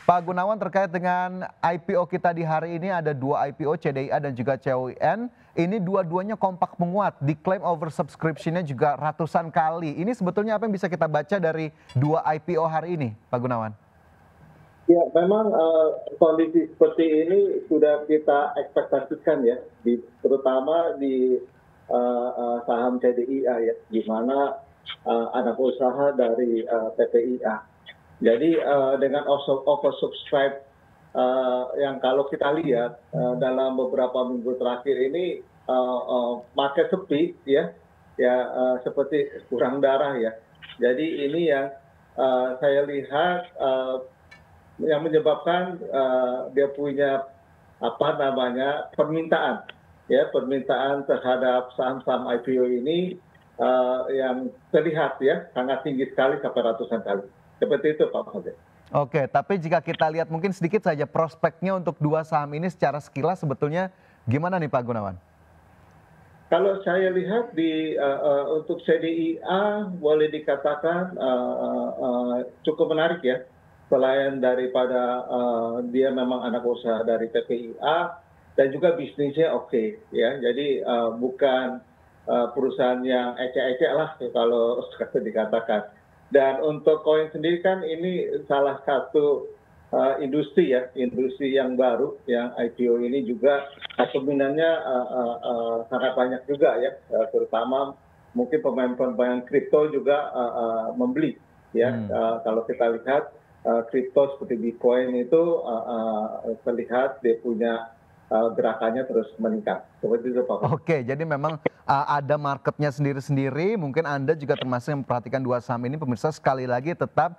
Pak Gunawan, terkait dengan IPO kita di hari ini ada dua IPO, CDIA dan juga COIN. Ini dua-duanya kompak menguat, diklaim oversubscription-nya juga ratusan kali. Ini sebetulnya apa yang bisa kita baca dari dua IPO hari ini, Pak Gunawan? Ya, memang kondisi seperti ini sudah kita ekspektasikan ya, terutama di saham CDIA ya, di mana anak usaha dari PPIA. Jadi dengan oversubscribe yang kalau kita lihat dalam beberapa minggu terakhir ini market sepi ya, seperti kurang darah ya. Jadi ini yang saya lihat yang menyebabkan dia punya permintaan terhadap saham-saham IPO ini yang terlihat ya sangat tinggi sekali sampai ratusan kali. Seperti itu Pak Fadil. Oke, tapi jika kita lihat mungkin sedikit saja prospeknya untuk dua saham ini secara sekilas sebetulnya gimana nih Pak Gunawan? Kalau saya lihat untuk CDIA boleh dikatakan cukup menarik ya. Selain daripada dia memang anak usaha dari PPIA dan juga bisnisnya oke ya. Jadi bukan perusahaan yang ecek-ecek lah kalau dikatakan. Dan untuk koin sendiri kan ini salah satu industri yang baru yang IPO ini juga peminatnya sangat banyak juga ya, terutama mungkin pemain-pemain kripto juga membeli ya. Kalau kita lihat kripto seperti Bitcoin itu terlihat dia punya gerakannya terus meningkat. Seperti itu Pak. Oke, jadi memang ada marketnya sendiri-sendiri. Mungkin Anda juga termasuk yang memperhatikan dua saham ini. Pemirsa sekali lagi tetap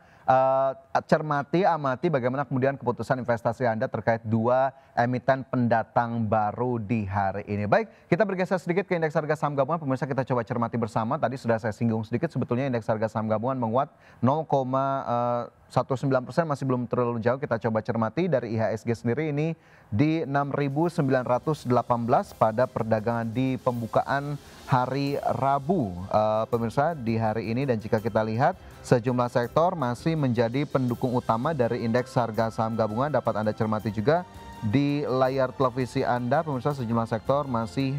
cermati, amati bagaimana kemudian keputusan investasi Anda terkait dua emiten pendatang baru di hari ini. Baik, kita bergeser sedikit ke indeks harga saham gabungan. Pemirsa kita coba cermati bersama. Tadi sudah saya singgung sedikit, sebetulnya indeks harga saham gabungan menguat 0,19%, masih belum terlalu jauh. Kita coba cermati dari IHSG sendiri ini di 6.918 pada perdagangan di pembukaan hari Rabu, pemirsa di hari ini. Dan jika kita lihat sejumlah sektor masih menjadi pendukung utama dari indeks harga saham gabungan. Dapat Anda cermati juga di layar televisi Anda, pemirsa, sejumlah sektor masih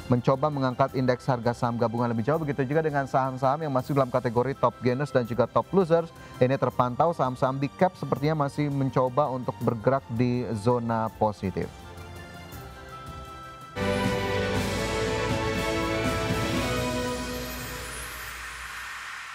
mencoba mengangkat indeks harga saham gabungan lebih jauh. Begitu juga dengan saham-saham yang masih dalam kategori top gainers dan juga top losers. Ini terpantau saham-saham big cap sepertinya masih mencoba untuk bergerak di zona positif.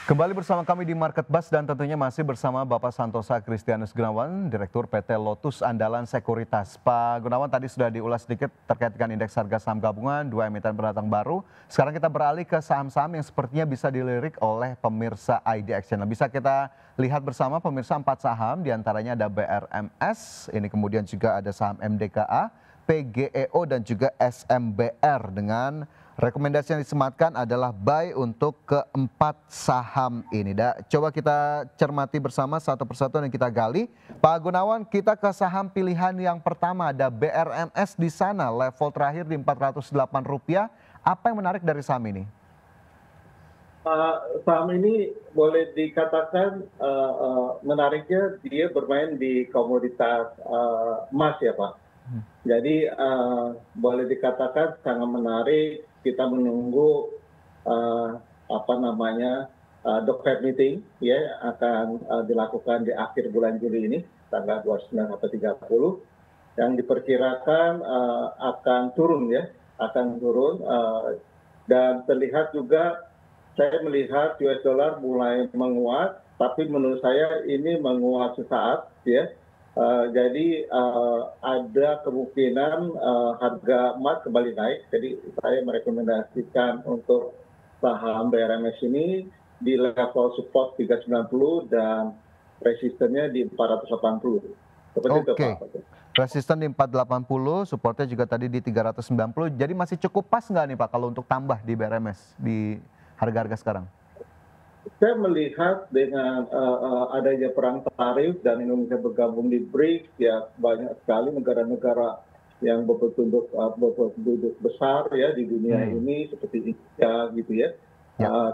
Kembali bersama kami di Market Buzz dan tentunya masih bersama Bapak Santosa Kristianus Gunawan, Direktur PT Lotus Andalan Sekuritas. Pak Gunawan, tadi sudah diulas sedikit terkait dengan indeks harga saham gabungan, dua emiten pendatang baru. Sekarang kita beralih ke saham-saham yang sepertinya bisa dilirik oleh pemirsa IDX Channel. Bisa kita lihat bersama pemirsa 4 saham, diantaranya ada BRMS, ini kemudian juga ada saham MDKA, PGEO dan juga SMBR dengan rekomendasi yang disematkan adalah buy untuk keempat saham ini. Coba kita cermati bersama satu persatu yang kita gali. Pak Gunawan, kita ke saham pilihan yang pertama, ada BRMS di sana, level terakhir di Rp408. Apa yang menarik dari saham ini? Saham ini boleh dikatakan menariknya dia bermain di komoditas emas ya Pak. Jadi boleh dikatakan sangat menarik. Kita menunggu The Fed meeting ya akan dilakukan di akhir bulan Juli ini tanggal 29 sampai 30 yang diperkirakan akan turun dan terlihat juga saya melihat US dollar mulai menguat, tapi menurut saya ini menguat sesaat ya. Jadi ada kemungkinan harga emas kembali naik. Jadi saya merekomendasikan untuk saham BRMS ini di level support 390 dan resistennya di 480. Seperti itu Pak. Resisten di 480, supportnya juga tadi di 390. Jadi masih cukup pas nggak nih Pak kalau untuk tambah di BRMS di harga-harga sekarang? Saya melihat dengan adanya perang tarif dan Indonesia bergabung di BRICS, ya banyak sekali negara-negara yang berpenduduk besar ya di dunia ini seperti India gitu ya,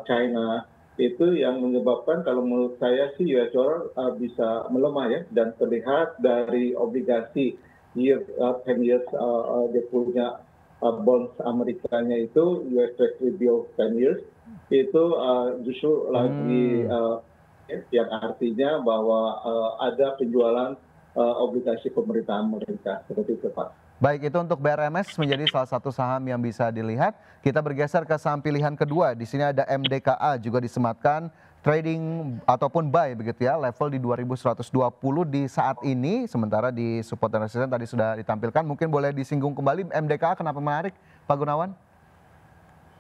China. itu yang menyebabkan kalau menurut saya sih US dollar bisa melemah ya, dan terlihat dari obligasi 10 years dia punya bonds Amerikanya itu US Treasury bill 10 years itu justru lagi Hmm. yang artinya bahwa ada penjualan obligasi pemerintahan Amerika seperti itu Pak. Baik, itu untuk BRMS menjadi salah satu saham yang bisa dilihat. Kita bergeser ke saham pilihan kedua. Di sini ada MDKA juga disematkan trading ataupun buy begitu ya, level di 2120 di saat ini, sementara di support dan resistance tadi sudah ditampilkan. Mungkin boleh disinggung kembali MDKA kenapa menarik, Pak Gunawan?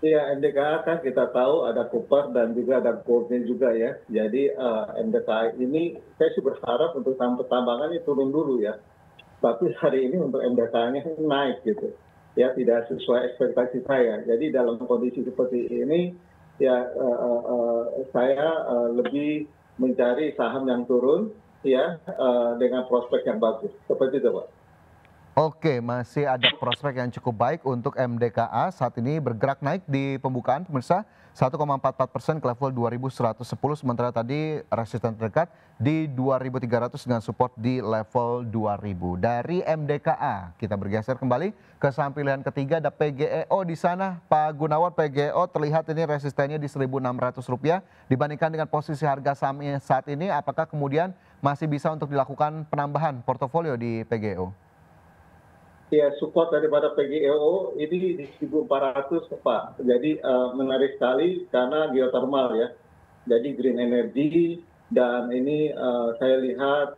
Iya, MDKA kan kita tahu ada copper dan juga ada goldnya juga ya. Jadi MDKA ini saya sih berharap untuk saham pertambangan ini turun dulu ya. Tapi hari ini untuk MDKA-nya naik gitu. Ya tidak sesuai ekspektasi saya. Jadi dalam kondisi seperti ini ya saya lebih mencari saham yang turun ya dengan prospek yang bagus. Seperti itu, Pak. Oke, masih ada prospek yang cukup baik untuk MDKA. Saat ini bergerak naik di pembukaan, pemirsa, 1,44% ke level 2110, sementara tadi resisten terdekat di 2300 dengan support di level 2000. Dari MDKA, kita bergeser kembali ke saham pilihan ketiga, ada PGEO di sana. Pak Gunawan, PGEO terlihat ini resistennya di Rp1.600 dibandingkan dengan posisi harga sahamnya saat ini. Apakah kemudian masih bisa untuk dilakukan penambahan portofolio di PGEO? Ya, support daripada PGEO ini di 1.400 Pak. Jadi menarik sekali karena geothermal ya. Jadi green energy dan ini saya lihat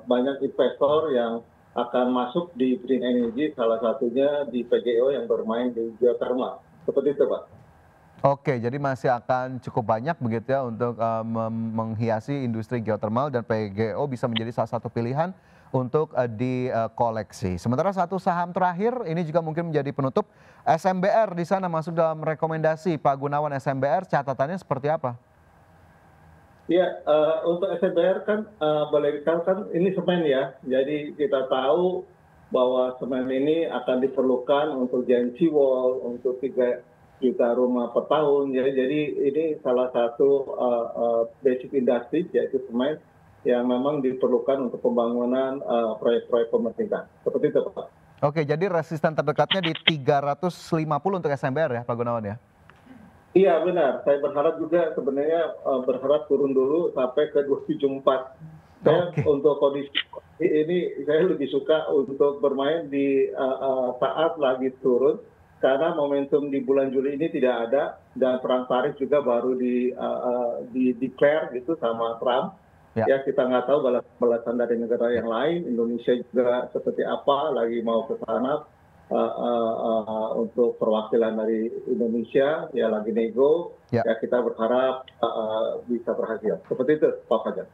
banyak investor yang akan masuk di green energy, salah satunya di PGEO yang bermain di geothermal. Seperti itu Pak. Oke, jadi masih akan cukup banyak begitu ya untuk menghiasi industri geothermal, dan PGO bisa menjadi salah satu pilihan untuk dikoleksi. Sementara satu saham terakhir ini juga mungkin menjadi penutup, SMBR di sana masuk dalam rekomendasi Pak Gunawan. SMBR catatannya seperti apa? Ya, untuk SMBR kan boleh dikatakan ini semen ya. Jadi kita tahu bahwa semen ini akan diperlukan untuk giant wall, untuk 3 juta rumah per tahun. Ya. Jadi ini salah satu basic industry yaitu semen yang memang diperlukan untuk pembangunan proyek-proyek pemerintah. Seperti itu Pak. Oke, jadi resisten terdekatnya di 350 untuk SMBR ya Pak Gunawan ya? Iya benar, saya berharap juga sebenarnya berharap turun dulu sampai ke 274. Saya Oke. untuk kondisi ini saya lebih suka untuk bermain di saat lagi turun karena momentum di bulan Juli ini tidak ada dan perang tarif juga baru di declare gitu sama Trump. Ya. Ya kita nggak tahu balasan dari negara yang lain, Indonesia juga seperti apa lagi mau ke sana. Untuk perwakilan dari Indonesia ya lagi nego, Ya. ya kita berharap bisa berhasil. Seperti itu Pak Fajar.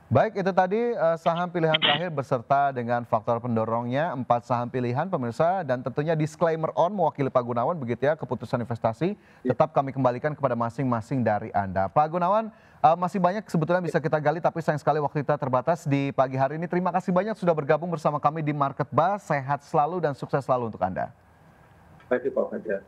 Baik, itu tadi saham pilihan terakhir beserta dengan faktor pendorongnya, 4 saham pilihan pemirsa, dan tentunya disclaimer on mewakili Pak Gunawan begitu ya, keputusan investasi tetap kami kembalikan kepada masing-masing dari Anda. Pak Gunawan, masih banyak sebetulnya bisa kita gali, tapi sayang sekali waktu kita terbatas di pagi hari ini. Terima kasih banyak sudah bergabung bersama kami di Market Buzz. Sehat selalu dan sukses selalu untuk Anda. Terima kasih Pak Fajar.